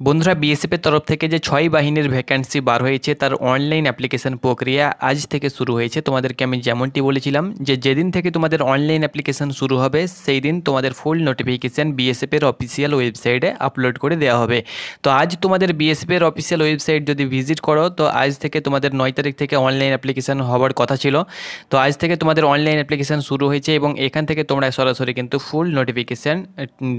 বন্ধুরা বিএসএফের তরফ থেকে যে 6 বাহিনীর ভ্যাকান্সি বার হয়েছে তার অনলাইন অ্যাপ্লিকেশন প্রক্রিয়া আজ থেকে শুরু হয়েছে। তোমাদেরকে আমি যেমনটি বলেছিলাম যে যেদিন থেকে তোমাদের অনলাইন অ্যাপ্লিকেশন শুরু হবে সেই দিন তোমাদের ফুল নোটিফিকেশান বিএসএফের অফিসিয়াল ওয়েবসাইটে আপলোড করে দেওয়া হবে। তো আজ তোমাদের বিএসএফের অফিসিয়াল ওয়েবসাইট যদি ভিজিট করো তো আজ থেকে তোমাদের 9 তারিখ থেকে অনলাইন অ্যাপ্লিকেশন হওয়ার কথা ছিল। তো আজ থেকে তোমাদের অনলাইন অ্যাপ্লিকেশন শুরু হয়েছে এবং এখান থেকে তোমরা সরাসরি কিন্তু ফুল নোটিফিকেশান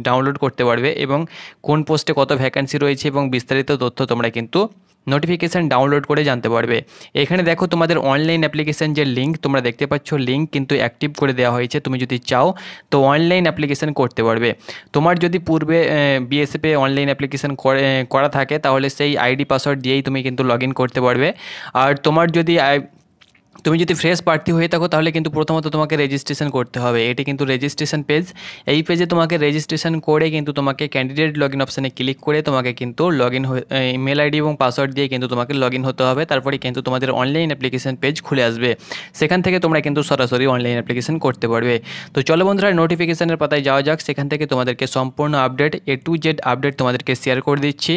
ডাউনলোড করতে পারবে এবং কোন পোস্টে কত ভ্যাকান্সি রয়েছে এবং বিস্তারিত তথ্য তোমরা কিন্তু নোটিফিকেশান ডাউনলোড করে জানতে পারবে। এখানে দেখো তোমাদের অনলাইন অ্যাপ্লিকেশান যে লিঙ্ক তোমরা দেখতে পাচ্ছ, লিঙ্ক কিন্তু অ্যাক্টিভ করে দেওয়া হয়েছে। তুমি যদি চাও তো অনলাইন অ্যাপ্লিকেশান করতে পারবে। তোমার যদি পূর্বে বিএসএফে অনলাইন অ্যাপ্লিকেশান করা থাকে তাহলে সেই আইডি পাসওয়ার্ড দিয়েই তুমি কিন্তু লগ ইন করতে পারবে। আর তুমি যদি ফ্রেশ প্রার্থী হয়ে থাকো তাহলে কিন্তু প্রথমত তোমাকে রেজিস্ট্রেশন করতে হবে। এটি কিন্তু রেজিস্ট্রেশন পেজ। এই পেজে তোমাকে রেজিস্ট্রেশন করে কিন্তু তোমাকে ক্যান্ডিডেট লগ ইন অপশানে ক্লিক করে তোমাকে কিন্তু লগ ইন ইমেল আইডি এবং পাসওয়ার্ড দিয়ে কিন্তু তোমাকে লগ ইন হতে হবে। তারপরে কিন্তু তোমাদের অনলাইন অ্যাপ্লিকেশন পেজ খুলে আসবে। সেখান থেকে তোমরা কিন্তু সরাসরি অনলাইন অ্যাপ্লিকেশন করতে পারবে। তো চলো বন্ধুরা নোটিফিকেশানের পাতায় যাওয়া যাক। সেখান থেকে তোমাদেরকে সম্পূর্ণ update A to Z update তোমাদেরকে শেয়ার করে দিচ্ছি।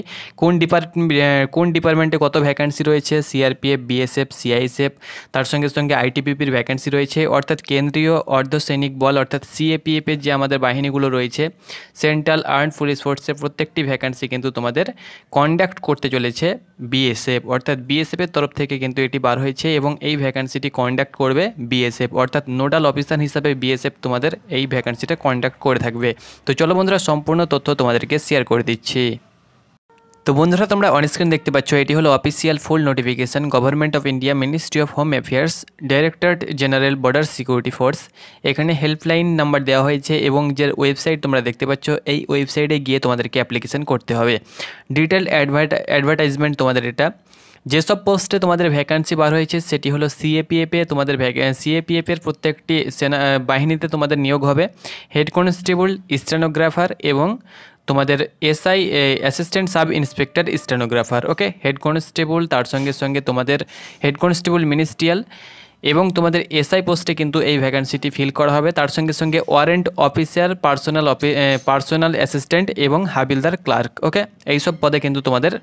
কোন ডিপার্টমেন্টে কত ভ্যাকান্সি রয়েছে, সিআরপিএফ, বিএসএফ, সিআইএসএফ, তার সঙ্গে সঙ্গে আইটিবিপির ভ্যাকেন্সি রয়েছে, অর্থাৎ কেন্দ্রীয় অর্ধসৈনিক বল অর্থাৎ সিএপিএফের যে আমাদের বাহিনীগুলো রয়েছে, সেন্ট্রাল আর্মড পুলিশ ফোর্সের প্রত্যেকটি ভ্যাকেন্সি কিন্তু তোমাদের কন্ডাক্ট করতে চলেছে বিএসএফ, অর্থাৎ বিএসএফের তরফ থেকে কিন্তু এটি বার হয়েছে এবং এই ভ্যাকেন্সিটি কন্ডাক্ট করবে বিএসএফ, অর্থাৎ নোডাল অফিসার হিসাবে বিএসএফ তোমাদের এই ভ্যাকেন্সিটা কন্ডাক্ট করে থাকবে। তো চলো বন্ধুরা সম্পূর্ণ তথ্য তোমাদেরকে শেয়ার করে দিচ্ছি। তো বন্ধুরা তোমরা অনস্ক্রিন দেখতে পাচ্ছ এটি হলো official full notification, government of India, ministry of home affairs, directorate general border security force. এখানে হেল্পলাইন নাম্বার দেওয়া হয়েছে এবং যে ওয়েবসাইট তোমরা দেখতে পাচ্ছ এই ওয়েবসাইটে গিয়ে তোমাদেরকে অ্যাপ্লিকেশান করতে হবে। ডিটেল অ্যাডভার্টাইজমেন্ট তোমাদের এটা। যেসব পোস্টে তোমাদের ভ্যাকান্সি বার হয়েছে সেটি হলো সিএপিএফে তোমাদের সিএপিএফের প্রত্যেকটি সেনা বাহিনীতে তোমাদের নিয়োগ হবে। হেড কনস্টেবল, স্টেনোগ্রাফার এবং তোমাদের SI assistant sub inspector stenographer. Okay, head constable, তার সঙ্গে সঙ্গে তোমাদের হেড কনস্টেবল মিনিস্ট্রিয়াল এবং তোমাদের এসআই পোস্টে কিন্তু এই ভ্যাকান্সিটি ফিল করা হবে। তার সঙ্গে সঙ্গে ওয়ারেন্ট অফিসার, পার্সোনাল অ্যাসিস্ট্যান্ট এবং হাবিলদার ক্লার্ক। ওকে, এইসব পদে কিন্তু তোমাদের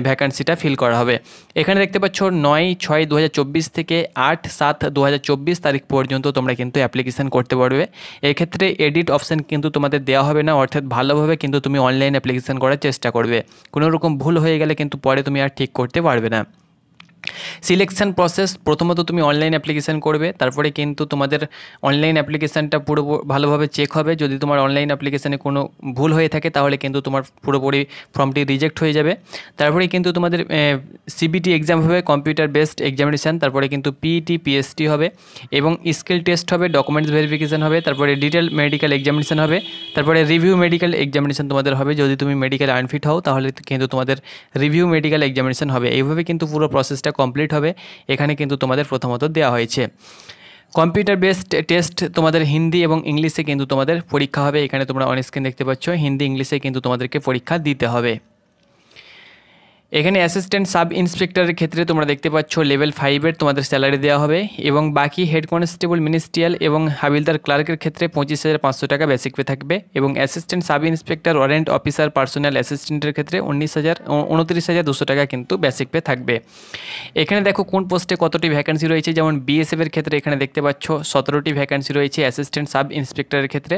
ভ্যাকান্সিটা ফিল করা হবে। এখানে দেখতে পাচ্ছ 9/6/2024 থেকে 8/7/2024 তারিখ পর্যন্ত তোমরা কিন্তু অ্যাপ্লিকেশান করতে পারবে। এক্ষেত্রে এডিট অপশান কিন্তু তোমাদের দেওয়া হবে না, অর্থাৎ ভালোভাবে কিন্তু তুমি অনলাইন অ্যাপ্লিকেশান করার চেষ্টা করবে। কোনো রকম ভুল হয়ে গেলে কিন্তু পরে তুমি আর ঠিক করতে পারবে না। সিলেকশান প্রসেস, প্রথমত তুমি অনলাইন অ্যাপ্লিকেশান করবে, তারপরে কিন্তু তোমাদের অনলাইন অ্যাপ্লিকেশানটা পুরো ভালোভাবে চেক হবে। যদি তোমার অনলাইন অ্যাপ্লিকেশানে কোনো ভুল হয়ে থাকে তাহলে কিন্তু তোমার পুরোপুরি ফর্মটি রিজেক্ট হয়ে যাবে। তারপরে কিন্তু তোমাদের সিবিটি এক্সাম হবে, কম্পিউটার বেসড এক্সামিনেশান। তারপরে কিন্তু পিইটি, পিএসটি হবে এবং স্কিল টেস্ট হবে, ডকুমেন্টস ভেরিফিকেশান হবে, তারপরে ডিটেল মেডিকেল এক্সামিনেশান হবে, তারপরে রিভিউ মেডিকেল এক্সামিনেশান তোমাদের হবে। যদি তুমি মেডিকেল আনফিট হও তাহলে কিন্তু তোমাদের রিভিউ মেডিকেল এক্সামিনেশান হবে। এইভাবে কিন্তু পুরো প্রসেসটা কমপ্লিট হবে। এখানে কিন্তু তোমাদের প্রথমত দেওয়া হয়েছে কম্পিউটার বেসড টেস্ট, তোমাদের হিন্দি এবং ইংলিশে কিন্তু তোমাদের পরীক্ষা হবে। এখানে তোমরা অন স্ক্রিন দেখতে পাচ্ছ হিন্দি ইংলিশে কিন্তু তোমাদেরকে পরীক্ষা দিতে হবে। এখানে অ্যাসিস্ট্যান্ট সাব ইন্সপেক্টরের ক্ষেত্রে তোমরা দেখতে পাচ্ছ লেভেল 5-এর তোমাদের স্যালারি দেওয়া হবে এবং বাকি হেড কনস্টেবল, মিনিস্ট্রিয়াল এবং হাবিলদার ক্লার্কের ক্ষেত্রে 25,500 টাকা বেসিক পে থাকবে এবং assistant sub inspector, warrant officer, personal অ্যাসিস্ট্যান্টের ক্ষেত্রে 29,200 টাকা কিন্তু বেসিক পে থাকবে। এখানে দেখো কোন পোস্টে কতটি ভ্যাকান্সি রয়েছে। যেমন বিএসএফের ক্ষেত্রে এখানে দেখতে পাচ্ছ 17টি ভ্যাকান্সি রয়েছে অ্যাসিস্ট্যান্ট সাব ইন্সপেক্টরের ক্ষেত্রে।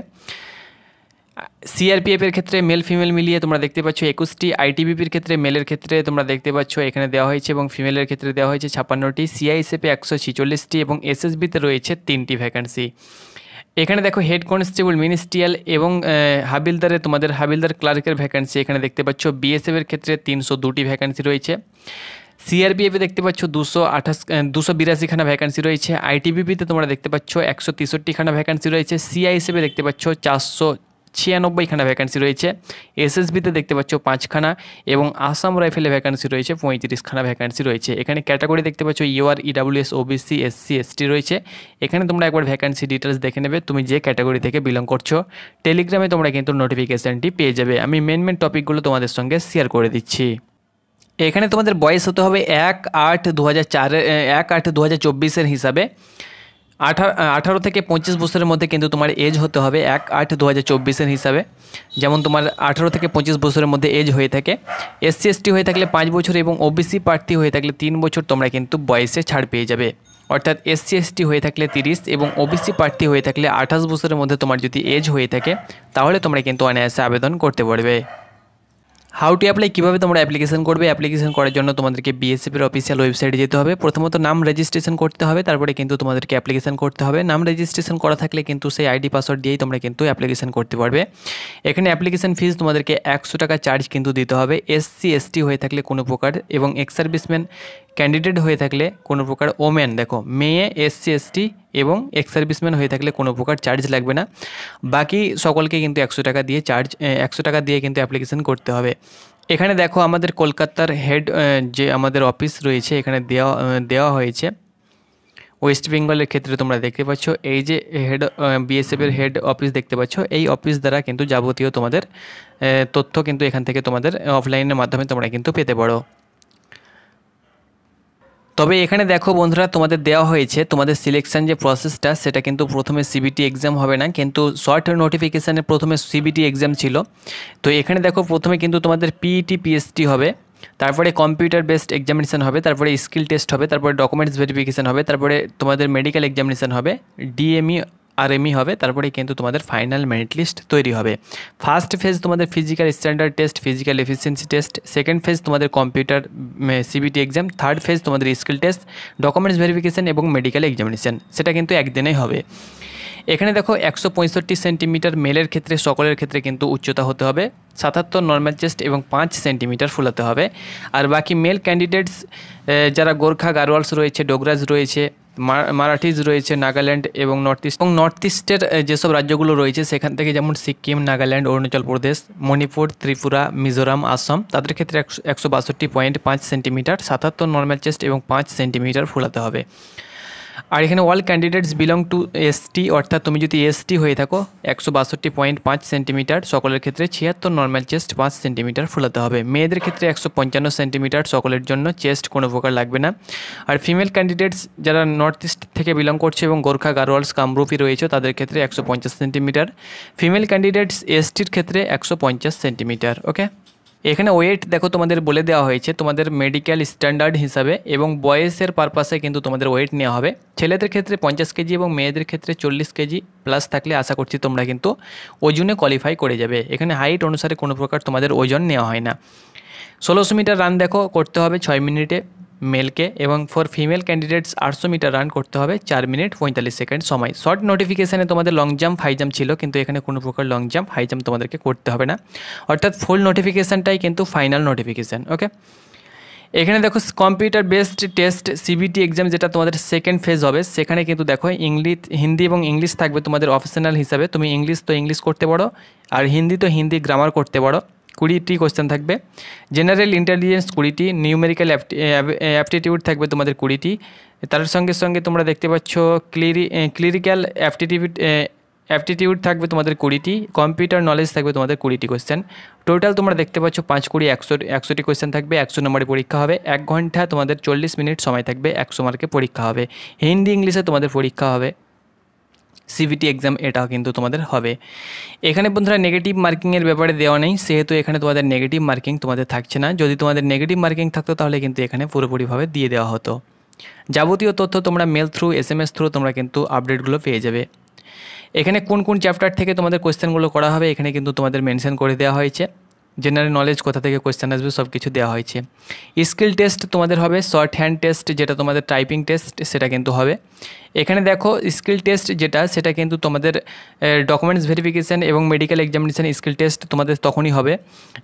সিআরপিএফের ক্ষেত্রে মেল ফিমেল মিলিয়ে তোমরা দেখতে পাচ্ছ 21টি। আইটিবিপির ক্ষেত্রে মেলের ক্ষেত্রে তোমরা দেখতে পাচ্ছ এখানে দেওয়া হয়েছে এবং ফিমেলের ক্ষেত্রে দেওয়া হয়েছে 56টি। সিআইএসএফে 146টি এবং এসএসবিতে রয়েছে 3টি ভ্যাকান্সি। এখানে দেখো হেড কনস্টেবল, মিনিস্ট্রিয়াল এবং হাবিলদারে তোমাদের হাবিলদার ক্লার্কের ভ্যাকান্সি এখানে দেখতে পাচ্ছ। বিএসএফের ক্ষেত্রে 302টি ভ্যাকান্সি রয়েছে। সিআরপিএফে দেখতে পাচ্ছ 282খানা ভ্যাকান্সি রয়েছে। আইটিবিপিতে তোমরা দেখতে পাচ্ছ 163খানা ভ্যাকান্সি রয়েছে। সিআইএসএফে দেখতে পাচ্ছ 496খানা ভ্যাকান্সি রয়েছে। এসএসবিতে দেখতে পাচ্ছ 5খানা এবং আসাম রাইফেলে ভ্যাকান্সি রয়েছে 35খানা ভ্যাকান্সি রয়েছে। এখানে ক্যাটাগরি দেখতে পাচ্ছ UR, EWS, OBC, SC, ST রয়েছে। এখানে তোমরা একবার ভ্যাকান্সি ডিটেলস দেখে নেবে তুমি যে ক্যাটাগরি থেকে বিলং করছো। টেলিগ্রামে তোমরা কিন্তু নোটিফিকেশানটি পেয়ে যাবে। আমি মেন টপিকগুলো তোমাদের সঙ্গে শেয়ার করে দিচ্ছি। এখানে তোমাদের বয়স হতে হবে 1/8/2024 হিসাবে 18 থেকে 25 বছরের মধ্যে কিন্তু তোমার এজ হতে হবে 1/8/2024 হিসাবে। যেমন তোমার 18 থেকে 25 বছরের মধ্যে এজ হয়ে থাকে। SC ST হয়ে থাকলে 5 বছর এবং OBC প্রার্থী হয়ে থাকলে 3 বছর তোমরা কিন্তু বয়সে ছাড় পেয়ে যাবে। অর্থাৎ SC ST হয়ে থাকলে 30 এবং OBC প্রার্থী হয়ে থাকলে 28 বছরের মধ্যে তোমার যদি এজ হয়ে থাকে তাহলে তোমরা কিন্তু অনায়াসে আবেদন করতে পারবে। হাউ টু অ্যাপ্লাই, কীভাবে তোমরা অ্যাপ্লিকেশন করবে? অ্যাপ্লিকেশন করার জন্য তোমাদেরকে বিএসএফের অফিসিয়াল ওয়েবসাইটে যেতে হবে। প্রথমত নাম রেজিস্ট্রেশন করতে হবে, তারপরে কিন্তু তোমাদেরকে অ্যাপ্লিকেশন করতে হবে। নাম রেজিস্ট্রেশন করা থাকলে কিন্তু সেই আইডি পাসওয়ার্ড দিয়েই তোমরা কিন্তু অ্যাপ্লিকেশন করতে পারবে। এখানে অ্যাপ্লিকেশন ফিস তোমাদেরকে 100 টাকা চার্জ কিন্তু দিতে হবে। SC ST হয়ে থাকলে কোনো প্রকার এবং এক্স সার্ভিসম্যান ক্যান্ডিডেট হয়ে থাকলে কোনো প্রকার, ওমেন দেখো মেয়ে, SC ST এবং এক্স সার্ভিসম্যান হয়ে থাকলে কোনো প্রকার চার্জ লাগবে না। বাকি সকলকে কিন্তু 100 টাকা দিয়ে 100 টাকা দিয়ে কিন্তু অ্যাপ্লিকেশন করতে হবে। এখানে দেখো আমাদের কলকাতার হেড যে আমাদের অফিস রয়েছে এখানে দেওয়া হয়েছে। ওয়েস্ট বেঙ্গলের ক্ষেত্রে তোমরা দেখতে পাচ্ছ এই যে হেড বিএসএফের হেড অফিস দেখতে পাচ্ছ, এই অফিস দ্বারা কিন্তু যাবতীয় তোমাদের তথ্য কিন্তু এখান থেকে তোমাদের অফলাইনের মাধ্যমে তোমরা কিন্তু পেতে পারো। তবে এখানে দেখো বন্ধুরা, তোমাদের দেওয়া হয়েছে তোমাদের সিলেকশন যে প্রসেসটা সেটা কিন্তু প্রথমে সিবিটি এক্সাম হবে না, কিন্তু শর্ট নোটিফিকেশানে প্রথমে সিবিটি এক্সাম ছিল। তো এখানে দেখো প্রথমে কিন্তু তোমাদের পিইটি পিএসটি হবে, তারপরে কম্পিউটার বেসড এক্সামিনেশান হবে, তারপরে স্কিল টেস্ট হবে, তারপরে ডকুমেন্টস ভেরিফিকেশান হবে, তারপরে তোমাদের মেডিকেল এক্সামিনেশান হবে, ডিএমই আর এমই হবে, তারপরে কিন্তু তোমাদের ফাইনাল মেরিট লিস্ট তৈরি হবে। ফার্স্ট ফেজ তোমাদের physical standard test, physical efficiency test, second phase তোমাদের computer CBT exam, third phase তোমাদের স্কিল টেস্ট, ডকুমেন্টস ভেরিফিকেশান এবং মেডিকেল এক্সামিনেশান, সেটা কিন্তু একদিনেই হবে। এখানে দেখো 165 সেন্টিমিটার মেলের ক্ষেত্রে, সকলের ক্ষেত্রে কিন্তু উচ্চতা হতে হবে 77 নর্মাল চেস্ট এবং 5 সেন্টিমিটার ফুলাতে হবে। আর বাকি মেল ক্যান্ডিডেটস যারা গোর্খা, গারোয়ালস রয়েছে, ডোগরাজ রয়েছে, মারাঠিজ রয়েছে, নাগাল্যান্ড এবং নর্থ ইস্টের যেসব রাজ্যগুলো রয়েছে সেখান থেকে, যেমন সিকিম, নাগাল্যান্ড, অরুণাচল প্রদেশ, মণিপুর, ত্রিপুরা, মিজোরাম, আসাম, তাদের ক্ষেত্রে 162.5 সেন্টিমিটার, 77 নর্মাল চেস্ট এবং 5 সেন্টিমিটার ফুলাতে হবে। আর এখানে all candidates belong to ST, অর্থাৎ তুমি যদি এসটি হয়ে থাকো 162.5 সেন্টিমিটার, সকলের ক্ষেত্রে 76 নর্মাল চেস্ট 5 সেন্টিমিটার ফুলাতে হবে। মেয়েদের ক্ষেত্রে 155 সেন্টিমিটার, সকলের জন্য চেস্ট কোনো প্রকার লাগবে না। আর ফিমেল ক্যান্ডিডেটস যারা নর্থ ইস্ট থেকে বিলং করছে এবং গোর্খা, গারোয়ালস, কামরূপী রয়েছে তাদের ক্ষেত্রে 150 সেন্টিমিটার। ফিমেল ক্যান্ডিডেটস এসটির ক্ষেত্রে 150 সেন্টিমিটার। ওকে, এখানে ওয়েট দেখো তোমাদের বলে দেওয়া হয়েছে তোমাদের মেডিকেল স্ট্যান্ডার্ড হিসাবে এবং বয়সের পারপাসে কিন্তু তোমাদের ওয়েট নেওয়া হবে। ছেলেদের ক্ষেত্রে 50 কেজি এবং মেয়েদের ক্ষেত্রে 40 কেজি প্লাস থাকলে আশা করছি তোমরা কিন্তু ওজনে কোয়ালিফাই করে যাবে। এখানে হাইট অনুসারে কোনো প্রকার তোমাদের ওজন নেওয়া হয় না। 1600 মিটার রান দেখো করতে হবে 6 মিনিটে মেলকে, এবং for female candidates 800 metre run করতে হবে 4 মিনিট 45 সেকেন্ড সময়। শর্ট নোটিফিকেশানে তোমাদের লং জাম্প, হাই জাম্প ছিল, কিন্তু এখানে কোনো প্রকার লং জাম্প, হাই জাম্প তোমাদেরকে করতে হবে না, অর্থাৎ ফুল নোটিফিকেশানটাই কিন্তু ফাইনাল নোটিফিকেশান। ওকে, এখানে দেখো computer based test CBT exam যেটা তোমাদের সেকেন্ড ফেজ হবে, সেখানে কিন্তু দেখো হিন্দি এবং ইংলিশ থাকবে তোমাদের অপশনাল হিসাবে। তুমি ইংলিশ তো ইংলিশ করতে পারো, আর হিন্দি তো হিন্দি গ্রামার করতে পারো। 20টি কোয়েশ্চেন থাকবে। জেনারেল ইন্টেলিজেন্স 20টি, নিউমেরিক্যাল অ্যাপটিটিউড থাকবে তোমাদের 20টি। তার সঙ্গে সঙ্গে তোমরা দেখতে পাচ্ছ ক্লিরিক্যাল অ্যাপটিটিউড থাকবে তোমাদের 20টি। কম্পিউটার নলেজ থাকবে তোমাদের 20টি কোয়েশ্চেন। টোটাল তোমরা দেখতে পাচ্ছ 5 20 100টি কোয়েশ্চেন থাকবে। 100 নম্বরের পরীক্ষা হবে। 1 ঘন্টা তোমাদের 40 মিনিট সময় থাকবে। 100 মার্কে পরীক্ষা হবে। হিন্দি ইংলিশে তোমাদের পরীক্ষা হবে। সিবিটি এক্সাম এটাও কিন্তু তোমাদের হবে। এখানে বন্ধুরা নেগেটিভ মার্কিংয়ের ব্যাপারে দেওয়া নেই, সেহেতু এখানে তোমাদের নেগেটিভ মার্কিং তোমাদের থাকছে না। যদি তোমাদের নেগেটিভ মার্কিং থাকতো তাহলে কিন্তু এখানে পুরোপুরিভাবে দিয়ে দেওয়া হতো। যাবতীয় তথ্য তোমরা মেল থ্রু, SMS থ্রু তোমরা কিন্তু আপডেটগুলো পেয়ে যাবে। এখানে কোন কোন চ্যাপ্টার থেকে তোমাদের কোয়েশ্চেনগুলো করা হবে এখানে কিন্তু তোমাদের মেনশন করে দেওয়া হয়েছে। জেনারেল নলেজ কোথা থেকে কোয়েশ্চেন আসবে সব কিছু দেওয়া হয়েছে। স্কিল টেস্ট তোমাদের হবে, শর্ট হ্যান্ড টেস্ট যেটা তোমাদের টাইপিং টেস্ট সেটা কিন্তু হবে। এখানে দেখো স্কিল টেস্ট যেটা সেটা কিন্তু তোমাদের ডকুমেন্টস ভেরিফিকেশান এবং মেডিকেল এক্সামিনেশান স্কিল টেস্ট তোমাদের তখনই হবে।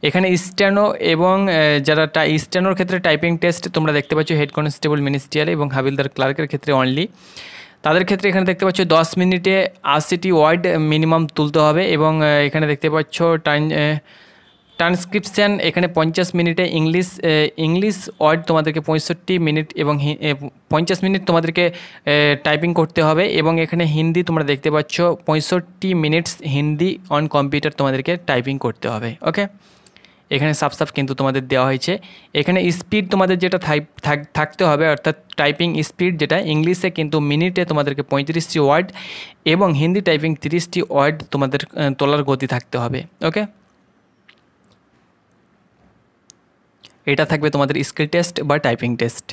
এখানে স্টেনো এবং যারা স্টেনোর ক্ষেত্রে টাইপিং টেস্ট তোমরা দেখতে পাচ্ছ হেড কনস্টেবল মিনিস্ট্রিয়াল এবং হাবিলদার ক্লার্কের ক্ষেত্রে অনলি। তাদের ক্ষেত্রে এখানে দেখতে পাচ্ছ 10 মিনিটে 80টি ওয়ার্ড মিনিমাম তুলতে হবে, এবং এখানে দেখতে পাচ্ছ ট্রান্সক্রিপশান এখানে 50 মিনিটে ইংলিশ ওয়ার্ড তোমাদেরকে 65 মিনিট এবং 50 মিনিট তোমাদেরকে টাইপিং করতে হবে, এবং এখানে হিন্দি তোমরা দেখতে পাচ্ছ 65 মিনিটস হিন্দি অন কম্পিউটার তোমাদেরকে টাইপিং করতে হবে। ওকে, এখানে সাফ কিন্তু তোমাদের দেওয়া হয়েছে। এখানে স্পিড তোমাদের যেটা থাকতে হবে, অর্থাৎ টাইপিং স্পিড যেটা ইংলিশে কিন্তু মিনিটে তোমাদেরকে 35টি ওয়ার্ড এবং হিন্দি টাইপিং 30টি ওয়ার্ড তোমাদের তোলার গতি থাকতে হবে। ওকে, এটা থাকবে তোমাদের স্কিল টেস্ট বা টাইপিং টেস্ট।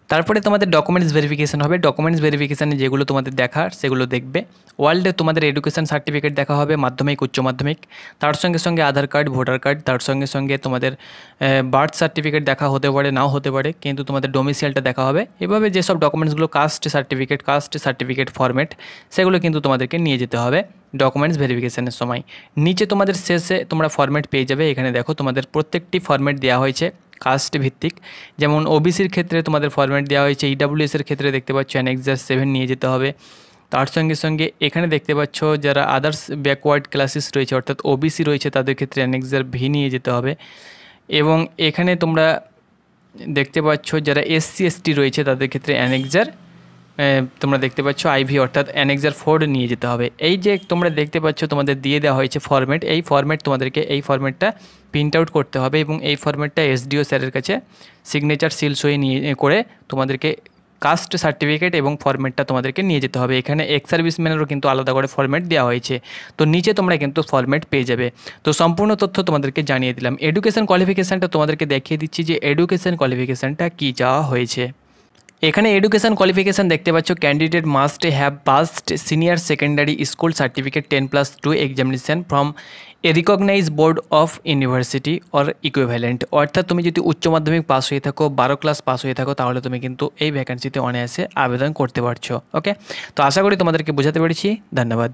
তারপরে তোমাদের ডকুমেন্টস ভেরিফিকেশন হবে। ডকুমেন্টস ভেরিফিকেশানে যেগুলো তোমাদের দেখার সেগুলো দেখবে। ওয়ার্ল্ডে তোমাদের এডুকেশন সার্টিফিকেট দেখা হবে, মাধ্যমিক উচ্চ মাধ্যমিক, তার সঙ্গে সঙ্গে আধার কার্ড, ভোটার কার্ড, তার সঙ্গে সঙ্গে তোমাদের বার্থ সার্টিফিকেট দেখা হতে পারে, নাও হতে পারে, কিন্তু তোমাদের ডোমিসাইলটা দেখা হবে। এভাবে যেসব ডকুমেন্টসগুলো কাস্ট সার্টিফিকেট ফরম্যাট, সেগুলো কিন্তু তোমাদেরকে নিয়ে যেতে হবে ডকুমেন্টস ভেরিফিকেশানের সময়। নিচে তোমাদের শেষে তোমরা ফরম্যাট পেয়ে যাবে। এখানে দেখো তোমাদের প্রত্যেকটি ফরম্যাট দেওয়া হয়েছে কাস্ট ভিত্তিক। যেমন ওবিসির ক্ষেত্রে তোমাদের ফরম্যাট দেওয়া হয়েছে, ইডাব্লিউএসের ক্ষেত্রে দেখতে পাচ্ছ অ্যানেক্সার 7 নিয়ে যেতে হবে। তার সঙ্গে সঙ্গে এখানে দেখতে পাচ্ছ যারা আদার্স ব্যাকওয়ার্ড ক্লাসেস রয়েছে, অর্থাৎ ওবিসি রয়েছে, তাদের ক্ষেত্রে অ্যানেক্সার ভি নিয়ে যেতে হবে। এবং এখানে তোমরা দেখতে পাচ্ছ যারা এসসি এসটি রয়েছে, তাদের ক্ষেত্রে অ্যানেক্সার তোমরা দেখতে পাচ্ছ আইভি, অর্থাৎ অ্যানেক্সার 4 নিয়ে যেতে হবে। এই যে তোমরা দেখতে পাচ্ছ তোমাদের দিয়ে দেওয়া হয়েছে ফরম্যাট, এই ফরম্যাট তোমাদেরকে এই ফরম্যাটটা প্রিন্ট আউট করতে হবে এবং এই ফরম্যাটটা এসডিও স্যারের কাছে সিগনেচার সিল সই নিয়ে করে তোমাদেরকে কাস্ট সার্টিফিকেট এবং ফরম্যাটটা তোমাদেরকে নিয়ে যেতে হবে। এখানে এক্স সার্ভিসম্যানেরও কিন্তু আলাদা করে ফরম্যাট দেওয়া হয়েছে, তো নিচে তোমরা কিন্তু ফরম্যাট পেয়ে যাবে। তো সম্পূর্ণ তথ্য তোমাদেরকে জানিয়ে দিলাম। এডুকেশন কোয়ালিফিকেশানটা তোমাদেরকে দেখিয়ে দিচ্ছি যে এডুকেশন কোয়ালিফিকেশানটা কী চাওয়া হয়েছে। এখানে এডুকেশন কোয়ালিফিকেশান দেখতে পাচ্ছ, candidate must have passed senior secondary school certificate 10+2 examination from a recognise board of university or equivalent. অর্থাৎ তুমি যদি উচ্চ মাধ্যমিক পাস হয়ে থাকো, 12 ক্লাস পাস হয়ে থাকো, তাহলে তুমি কিন্তু এই ভ্যাকেন্সিতে অনায়াসে আবেদন করতে পারছো। ওকে, তো আশা করি তোমাদেরকে বোঝাতে পেরেছি। ধন্যবাদ।